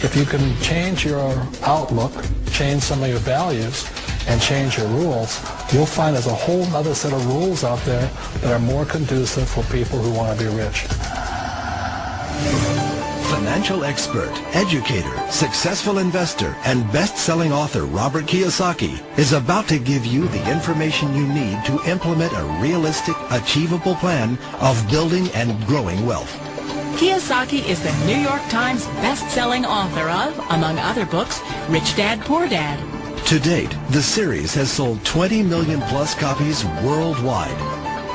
If you can change your outlook, change some of your values, and change your rules, you'll find there's a whole other set of rules out there that are more conducive for people who want to be rich. Financial expert, educator, successful investor, and best-selling author Robert Kiyosaki is about to give you the information you need to implement a realistic, achievable plan of building and growing wealth. Kiyosaki is the New York Times best-selling author of, among other books, Rich Dad, Poor Dad. To date, the series has sold 20 million plus copies worldwide.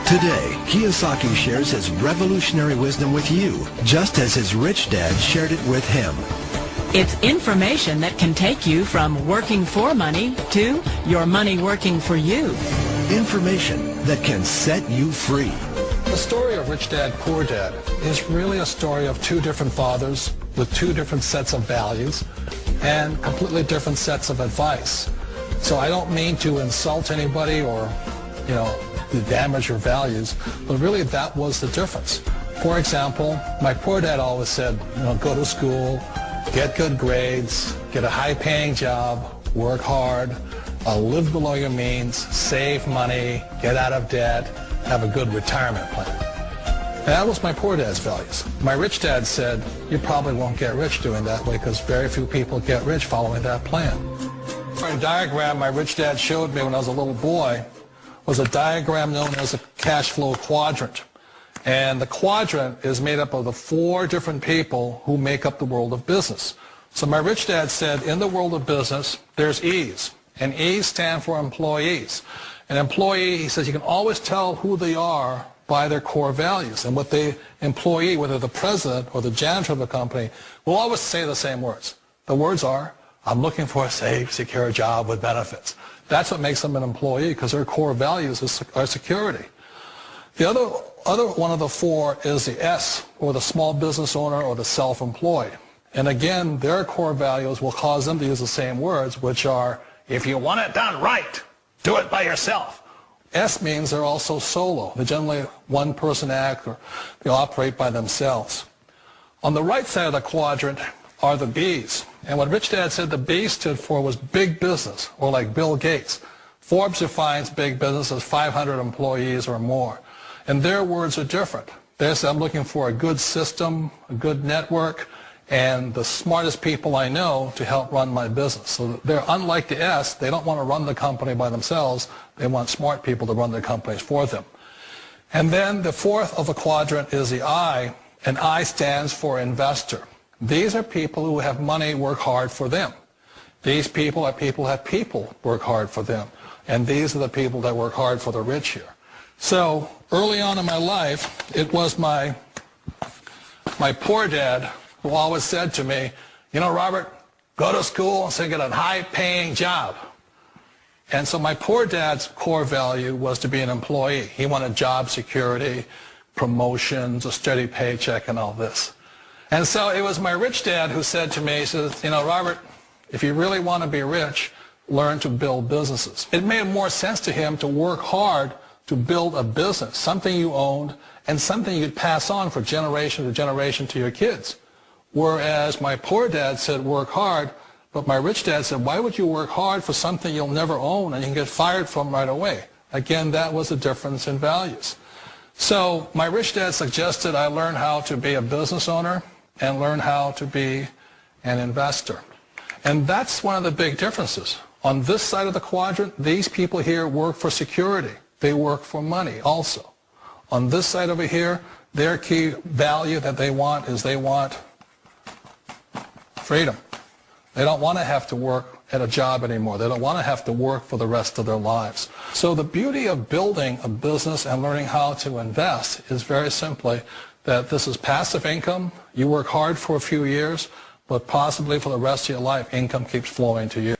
Today, Kiyosaki shares his revolutionary wisdom with you, just as his rich dad shared it with him. It's information that can take you from working for money to your money working for you. Information that can set you free. The story of Rich Dad, Poor Dad is really a story of two different fathers with two different sets of values and completely different sets of advice. So I don't mean to insult anybody or, to damage your values, but really that was the difference. For example, my poor dad always said, go to school, get good grades, get a high-paying job, work hard, live below your means, save money, get out of debt, have a good retirement plan. That was my poor dad's values. My rich dad said, you probably won't get rich doing that way because very few people get rich following that plan. A diagram my rich dad showed me when I was a little boy was a diagram known as a cash flow quadrant. And the quadrant is made up of the four different people who make up the world of business. So my rich dad said, in the world of business, there's E's. And E's stand for employees. An employee, he says, you can always tell who they are by their core values. And what the employee, whether the president or the janitor of the company, will always say the same words. The words are, I'm looking for a safe, secure job with benefits. That's what makes them an employee, because their core values are security. The other one of the four is the S, or the small business owner or the self-employed. And again, their core values will cause them to use the same words, which are, if you want it done right, do it by yourself. S means they're also solo. They're generally one-person act, or they operate by themselves. On the right side of the quadrant are the B's. And what Rich Dad said the B stood for was big business, or like Bill Gates. Forbes defines big business as 500 employees or more. And their words are different. They say, I'm looking for a good system, a good network, and the smartest people I know to help run my business. So they're unlike the S. They don't want to run the company by themselves. They want smart people to run their companies for them. And then the fourth of the quadrant is the I, and I stands for investor. These are people who have money work hard for them. These people are people who have people work hard for them. And these are the people that work hard for the rich here. So early on in my life, it was my poor dad who always said to me, Robert, go to school and get a high-paying job. And so my poor dad's core value was to be an employee. He wanted job security, promotions, a steady paycheck, and all this. And so it was my rich dad who said to me, he says, Robert, if you really want to be rich, learn to build businesses. It made more sense to him to work hard to build a business, something you owned and something you could pass on for generation to generation to your kids. Whereas my poor dad said work hard, but my rich dad said, why would you work hard for something you'll never own and you can get fired from right away? Again, that was the difference in values. So my rich dad suggested I learn how to be a business owner and learn how to be an investor. And that's one of the big differences. On this side of the quadrant, these people here work for security. They work for money also. On this side over here, their key value that they want is they want freedom. They don't want to have to work at a job anymore. They don't want to have to work for the rest of their lives. So the beauty of building a business and learning how to invest is very simply that this is passive income. You work hard for a few years, but possibly for the rest of your life, income keeps flowing to you.